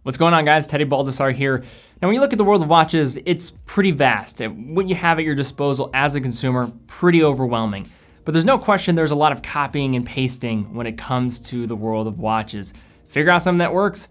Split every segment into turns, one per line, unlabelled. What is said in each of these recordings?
What's going on, guys? Teddy Baldassarre here. Now, when you look at the world of watches, it's pretty vast. What you have at your disposal as a consumer, pretty overwhelming. But there's no question there's a lot of copying and pasting when it comes to the world of watches. Figure out something that works,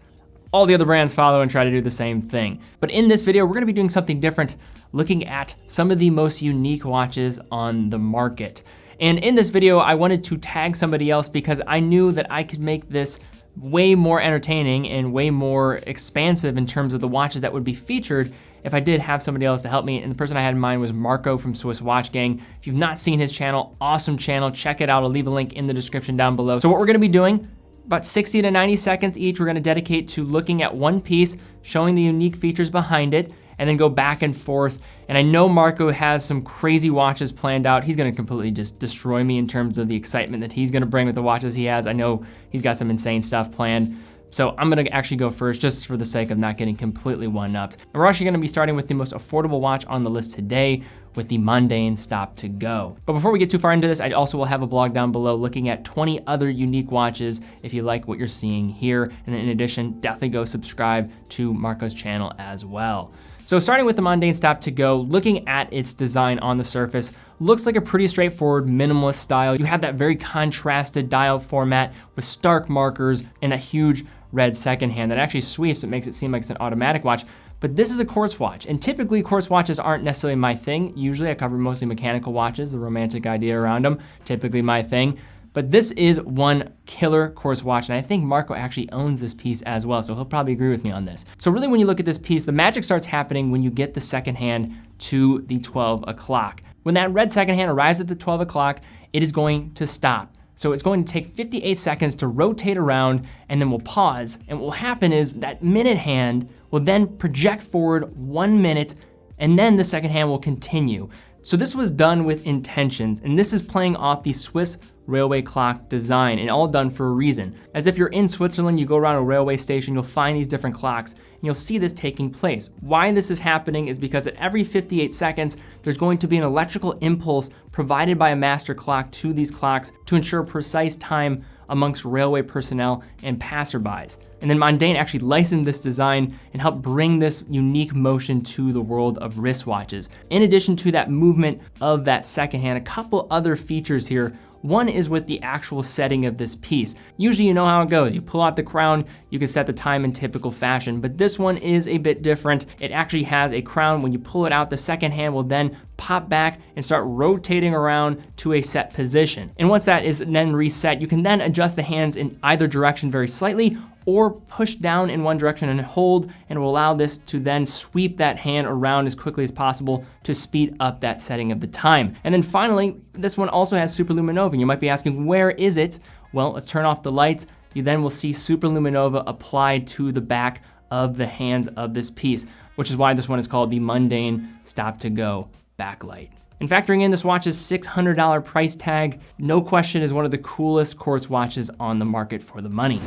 all the other brands follow and try to do the same thing. But in this video, we're gonna be doing something different, looking at some of the most unique watches on the market. And in this video, I wanted to tag somebody else because I knew that I could make this way more entertaining and way more expansive in terms of the watches that would be featured if I did have somebody else to help me. And the person I had in mind was Marko from Swiss Watch Gang. If you've not seen his channel, awesome channel, check it out. I'll leave a link in the description down below. So what we're gonna be doing, about 60 to 90 seconds each, we're gonna dedicate to looking at one piece, showing the unique features behind it, and then go back and forth. And I know Marko has some crazy watches planned out. He's gonna completely just destroy me in terms of the excitement that he's gonna bring with the watches he has. I know he's got some insane stuff planned. So I'm gonna actually go first just for the sake of not getting completely one-upped. And we're actually gonna be starting with the most affordable watch on the list today with the Mundane Stop to Go. But before we get too far into this, I also will have a blog down below looking at 20 other unique watches if you like what you're seeing here. And in addition, definitely go subscribe to Marko's channel as well. So starting with the Mundane Stop to Go, looking at its design on the surface, looks like a pretty straightforward minimalist style. You have that very contrasted dial format with stark markers and a huge red second hand that actually sweeps. It makes it seem like it's an automatic watch. But this is a quartz watch, and typically quartz watches aren't necessarily my thing. Usually I cover mostly mechanical watches, the romantic idea around them, typically my thing. But this is one killer quartz watch, and I think Marko actually owns this piece as well, so he'll probably agree with me on this. So really when you look at this piece, the magic starts happening when you get the second hand to the 12 o'clock. When that red second hand arrives at the 12 o'clock, it is going to stop. So it's going to take 58 seconds to rotate around, and then we'll pause. And what will happen is that minute hand will then project forward 1 minute, and then the second hand will continue. So this was done with intentions, and this is playing off the Swiss railway clock design, and all done for a reason. As if you're in Switzerland, you go around a railway station, you'll find these different clocks, and you'll see this taking place. Why this is happening is because at every 58 seconds, there's going to be an electrical impulse provided by a master clock to these clocks to ensure precise time amongst railway personnel and passerbys. And then Mundane actually licensed this design and helped bring this unique motion to the world of wristwatches. In addition to that movement of that second hand, a couple other features here. One is with the actual setting of this piece. Usually you know how it goes. You pull out the crown, you can set the time in typical fashion, but this one is a bit different. It actually has a crown. When you pull it out, the second hand will then pop back and start rotating around to a set position. And once that is then reset, you can then adjust the hands in either direction very slightly or push down in one direction and hold, and will allow this to then sweep that hand around as quickly as possible to speed up that setting of the time. And then finally, this one also has superluminova. And you might be asking, where is it? Well, let's turn off the lights. You then will see superluminova applied to the back of the hands of this piece, which is why this one is called the Mundane Stop to Go backlight. And factoring in this watch's $600 price tag, no question is one of the coolest quartz watches on the market for the money.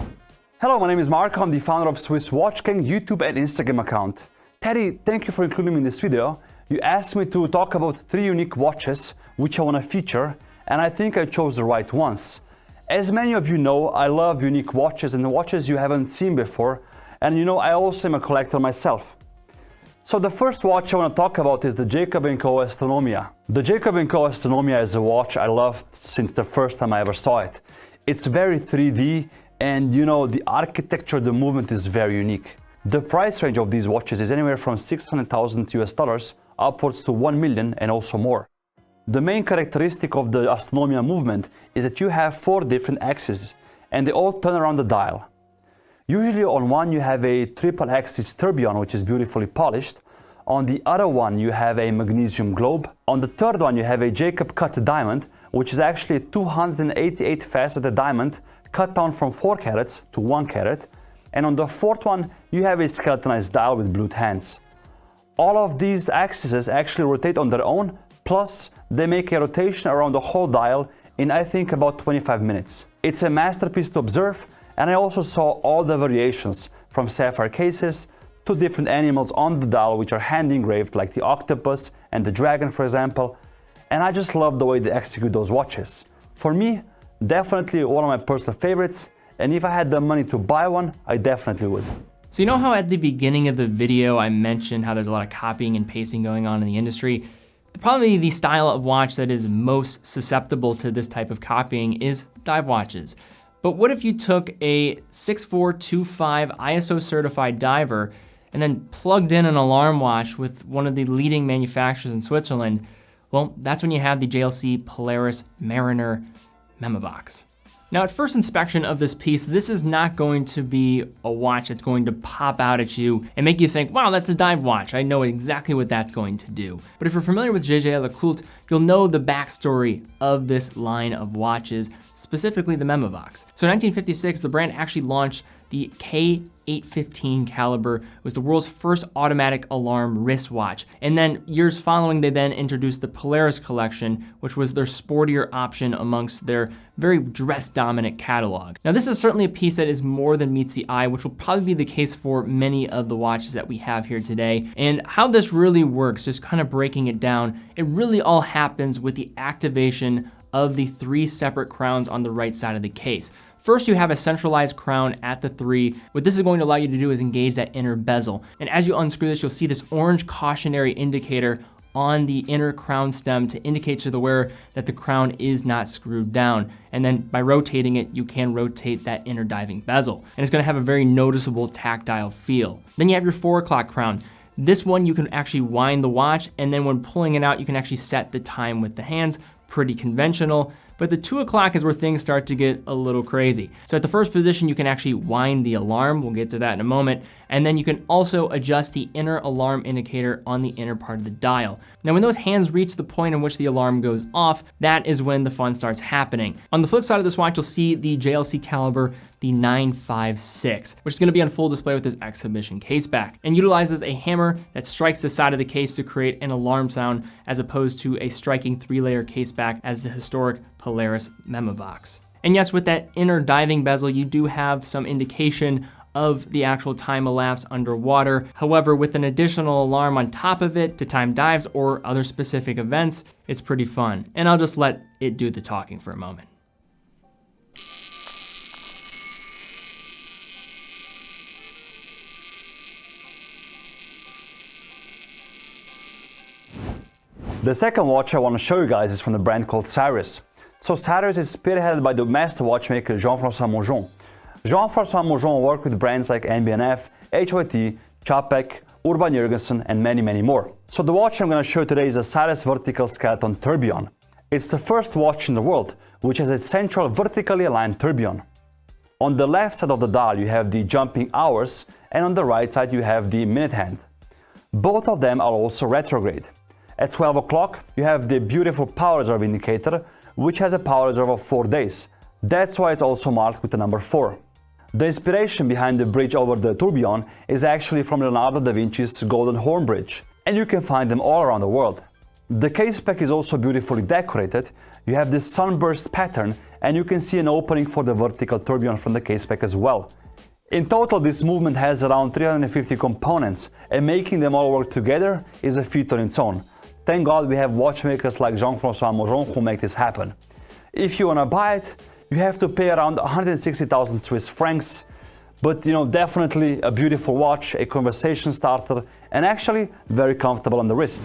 Hello, my name is Marko. I'm the founder of Swiss Watch Gang YouTube and Instagram account. Teddy, thank you for including me in this video. You asked me to talk about 3 unique watches which I want to feature, and I think I chose the right ones. As many of you know, I love unique watches and the watches you haven't seen before, and you know I also am a collector myself. So the first watch I want to talk about is the Jacob & Coestronomia. The Jacob & Coestronomia is a watch I loved since the first time I ever saw it. It's very 3D, and you know, the architecture, the movement is very unique. The price range of these watches is anywhere from $600,000 US upwards to 1 million and also more. The main characteristic of the Astronomia movement is that you have 4 different axes and they all turn around the dial. Usually on one you have a triple axis tourbillon, which is beautifully polished. On the other one you have a magnesium globe. On the third one you have a Jacob cut diamond, which is actually a 288 faceted diamond cut down from 4 carats to 1 carat. And on the fourth one, you have a skeletonized dial with blued hands. All of these axes actually rotate on their own, plus they make a rotation around the whole dial in I think about 25 minutes. It's a masterpiece to observe, and I also saw all the variations from sapphire cases to different animals on the dial which are hand engraved, like the octopus and the dragon, for example. And I just love the way they execute those watches. For me, definitely one of my personal favorites, and if I had the money to buy one, I definitely would.
So you know how at the beginning of the video I mentioned how there's a lot of copying and pasting going on in the industry? Probably the style of watch that is most susceptible to this type of copying is dive watches. But what if you took a 6425 ISO certified diver and then plugged in an alarm watch with one of the leading manufacturers in Switzerland? Well, that's when you have the JLC Polaris Mariner Memobox. Now at first inspection of this piece, this is not going to be a watch that's going to pop out at you and make you think, wow, that's a dive watch. I know exactly what that's going to do. But if you're familiar with jaeger-lecoultre, you'll know the backstory of this line of watches, specifically the Memobox. So in 1956, the brand actually launched the K815 caliber. It was the world's first automatic alarm wristwatch. And then years following, they then introduced the Polaris collection, which was their sportier option amongst their very dress dominant catalog. Now this is certainly a piece that is more than meets the eye, which will probably be the case for many of the watches that we have here today. And how this really works, just kind of breaking it down, it really all happens with the activation of the 3 separate crowns on the right side of the case. First, you have a centralized crown at the 3. What this is going to allow you to do is engage that inner bezel. And as you unscrew this, you'll see this orange cautionary indicator on the inner crown stem to indicate to the wearer that the crown is not screwed down. And then by rotating it, you can rotate that inner diving bezel. And it's gonna have a very noticeable tactile feel. Then you have your 4 o'clock crown. This one, you can actually wind the watch, and then when pulling it out, you can actually set the time with the hands. Pretty conventional. But the 2 o'clock is where things start to get a little crazy. So at the first position, you can actually wind the alarm. We'll get to that in a moment. And then you can also adjust the inner alarm indicator on the inner part of the dial. Now, when those hands reach the point in which the alarm goes off, that is when the fun starts happening. On the flip side of this watch, you'll see the JLC caliber, the 956, which is gonna be on full display with this exhibition case back, and utilizes a hammer that strikes the side of the case to create an alarm sound, as opposed to a striking 3-layer case back as the historic Polaris Memobox. And yes, with that inner diving bezel, you do have some indication of the actual time elapsed underwater. However, with an additional alarm on top of it to time dives or other specific events, it's pretty fun. And I'll just let it do the talking for a moment.
The second watch I want to show you guys is from the brand called Cyrus. So Cyrus is spearheaded by the master watchmaker Jean-François Moujon. Jean-François Moujon worked with brands like NB&F, HOT, Chapek, Urban Jurgensen, and many, many more. So the watch I'm going to show today is a Cyrus Vertical Skeleton tourbillon. It's the first watch in the world which has a central vertically aligned tourbillon. On the left side of the dial you have the jumping hours, and on the right side you have the minute hand. Both of them are also retrograde. At 12 o'clock, you have the beautiful power reserve indicator, which has a power reserve of 4 days. That's why it's also marked with the number 4. The inspiration behind the bridge over the tourbillon is actually from Leonardo da Vinci's Golden Horn Bridge, and you can find them all around the world. The case pack is also beautifully decorated. You have this sunburst pattern, and you can see an opening for the vertical tourbillon from the case pack as well. In total, this movement has around 350 components, and making them all work together is a feat on its own. Thank God we have watchmakers like Jean-François Moujon who make this happen. If you want to buy it, you have to pay around 160,000 Swiss francs, but definitely a beautiful watch, a conversation starter, and actually very comfortable on the wrist.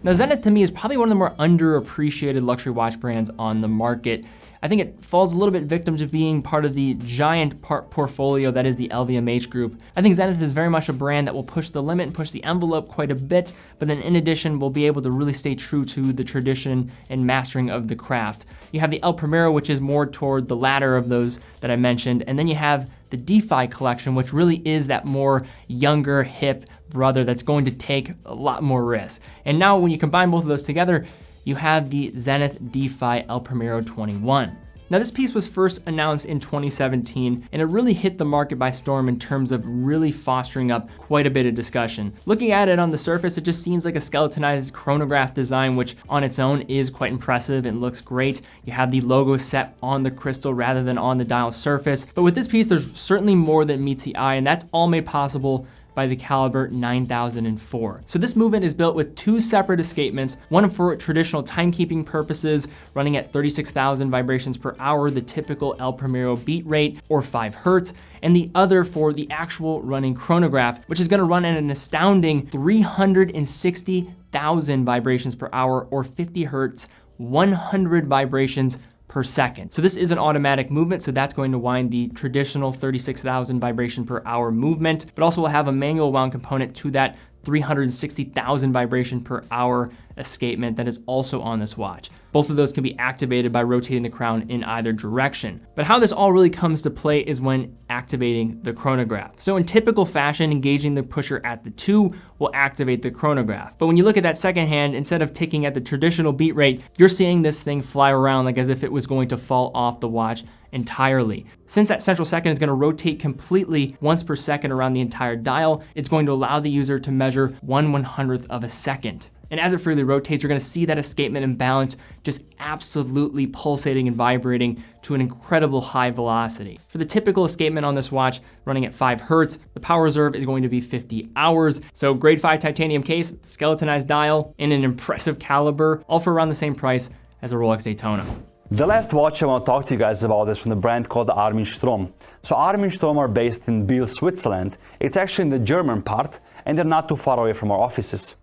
Now Zenith to me is probably one of the more underappreciated luxury watch brands on the market. I think it falls a little bit victim to being part of the giant portfolio that is the LVMH group. I think Zenith is very much a brand that will push the limit and push the envelope quite a bit, but then in addition will be able to really stay true to the tradition and mastering of the craft. You have the El Primero, which is more toward the latter of those that I mentioned, and then you have the DeFi collection, which really is that more younger, hip brother that's going to take a lot more risks. And now when you combine both of those together, you have the Zenith DeFi El Primero 21. Now this piece was first announced in 2017, and it really hit the market by storm in terms of really fostering up quite a bit of discussion. Looking at it on the surface, it just seems like a skeletonized chronograph design, which on its own is quite impressive and looks great. You have the logo set on the crystal rather than on the dial surface. But with this piece, there's certainly more than meets the eye, and that's all made possible by by the caliber 9004. So this movement is built with two separate escapements, one for traditional timekeeping purposes, running at 36,000 vibrations per hour, the typical El Primero beat rate, or 5 hertz, and the other for the actual running chronograph, which is gonna run at an astounding 360,000 vibrations per hour, or 50 hertz, 100 vibrations per second. So this is an automatic movement, so that's going to wind the traditional 36,000 vibration per hour movement, but also will have a manual wound component to that 360,000 vibration per hour escapement that is also on this watch. Both of those can be activated by rotating the crown in either direction. But how this all really comes to play is when activating the chronograph. So in typical fashion, engaging the pusher at the 2 will activate the chronograph. But when you look at that second hand, instead of ticking at the traditional beat rate, you're seeing this thing fly around like as if it was going to fall off the watch entirely. Since that central second is going to rotate completely once per second around the entire dial, it's going to allow the user to measure 1/100th of a second. And as it freely rotates, you're gonna see that escapement imbalance just absolutely pulsating and vibrating to an incredible high velocity. For the typical escapement on this watch, running at 5 hertz, the power reserve is going to be 50 hours. So grade 5 titanium case, skeletonized dial, and an impressive caliber, all for around the same price as a Rolex Daytona.
The last watch I want to talk to you guys about is from the brand called Armin Strom. So Armin Strom are based in Biel, Switzerland. It's actually in the German part, and they're not too far away from our offices.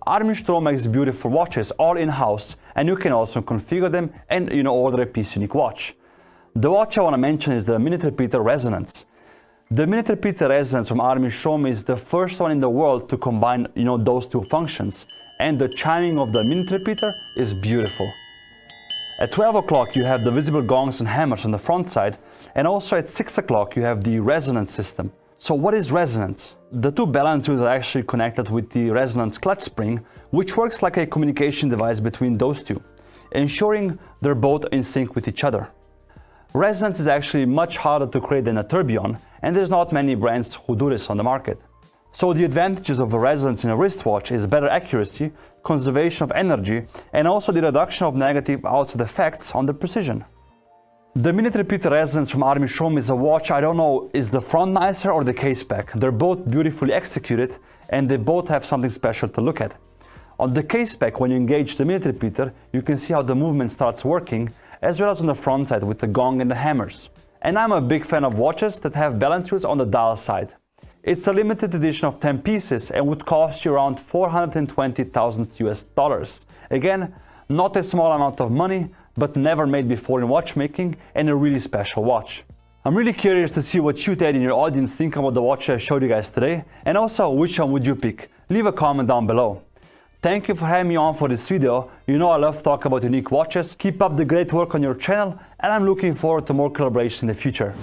Armin Strom makes beautiful watches all in-house, and you can also configure them and order a piece unique watch. The watch I want to mention is the minute repeater resonance. The minute repeater resonance from Armin Strom is the first one in the world to combine those two functions, and the chiming of the minute repeater is beautiful. At 12 o'clock you have the visible gongs and hammers on the front side, and also at 6 o'clock you have the resonance system. So what is resonance? The two balance wheels are actually connected with the resonance clutch spring, which works like a communication device between those two, ensuring they're both in sync with each other. Resonance is actually much harder to create than a tourbillon, and there's not many brands who do this on the market. So the advantages of a resonance in a wristwatch is better accuracy, conservation of energy, and also the reduction of negative outside effects on the precision. The minute repeater resonance from Armin Strom is a watch I don't know, is the front nicer or the case back? They're both beautifully executed, and they both have something special to look at. On the case back, when you engage the minute repeater, you can see how the movement starts working, as well as on the front side with the gong and the hammers. And I'm a big fan of watches that have balance wheels on the dial side. It's a limited edition of 10 pieces and would cost you around $420,000 US. Again, not a small amount of money, but never made before in watchmaking, and a really special watch. I'm really curious to see what you, Ted, in your audience think about the watch I showed you guys today, and also which one would you pick? Leave a comment down below. Thank you for having me on for this video. You know I love to talk about unique watches. Keep up the great work on your channel, and I'm looking forward to more collaboration in the future.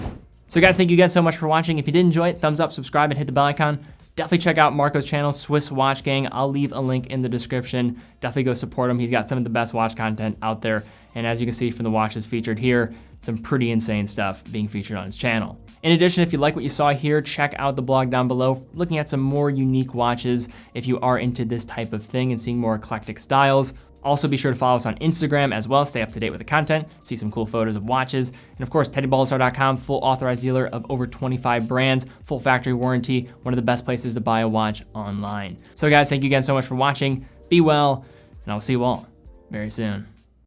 So guys, thank you guys so much for watching. If you did enjoy it, thumbs up, subscribe, and hit the bell icon. Definitely check out Marko's channel, Swiss Watch Gang. I'll leave a link in the description. Definitely go support him. He's got some of the best watch content out there. And as you can see from the watches featured here, some pretty insane stuff being featured on his channel. In addition, if you like what you saw here, check out the blog down below, looking at some more unique watches if you are into this type of thing and seeing more eclectic styles. Also, be sure to follow us on Instagram as well, stay up to date with the content, see some cool photos of watches. And of course, TeddyBaldassarre.com, full authorized dealer of over 25 brands, full factory warranty, one of the best places to buy a watch online. So guys, thank you again so much for watching. Be well, and I'll see you all very soon.